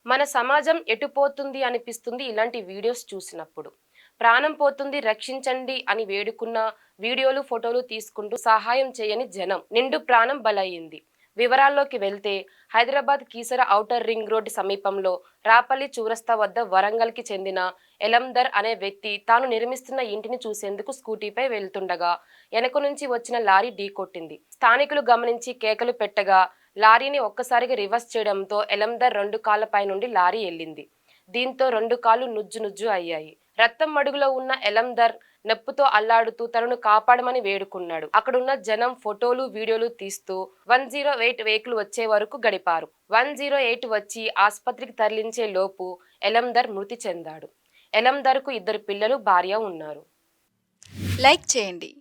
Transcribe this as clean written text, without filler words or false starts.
మన సమాజం ఎటుపోతుంది అనిపిస్తుంది ఇలాంటి వీడియోస్ చూసినప్పుడు. ప్రాణం పోతుంది రక్షించండి అని వేడుకున్న వీడియోలు, ఫోటోలు తీసుకుంటూ సహాయం చేయని జనం. నిండు ప్రాణం బలయింది. వివరాల్లోకి వెళ్తే Hyderabad Keesara outer ring road సమీపంలో రాపల్లి చౌరస్తా వద్ద వరంగల్‌కి చెందిన ఎలందర్ అనే వ్యక్తి తాను నిర్మిస్తున్న ఇంటిని చూసేందుకు స్కూటీపై వెళ్తుండగా వెనక నుంచి వచ్చిన లారీ ఢీకొట్టింది. స్థానికులు గమనించి కేకలు పెట్టగా లారీని ఒక్కసారిగా రివర్స్ చేయడంతో ఎలందర్ 2 కాళ్లపై నుండి లారీ ఎళ్ళింది. దీంతో 2 కాళ్లు నుజ్జు నుజ్జు అయ్యాయి. రక్తం మడుగులో ఉన్న ఎలందర్ నొప్పితో అల్లాడుతూ తనను కాపాడమని వేడుకున్నాడు. అక్కడున్న జనం ఫోటోలు, వీడియోలు తీస్తూ 108 వెహికల్ వచ్చే వరకు గడిపారు. 108 వచ్చి ఆస్పత్రికి తరలించే లోపు ఎలందర్ మృతి చెందాడు. ఎలందర్‌కు 2 పిల్లలు, భార్య ఉన్నారు. లైక్ చేయండి,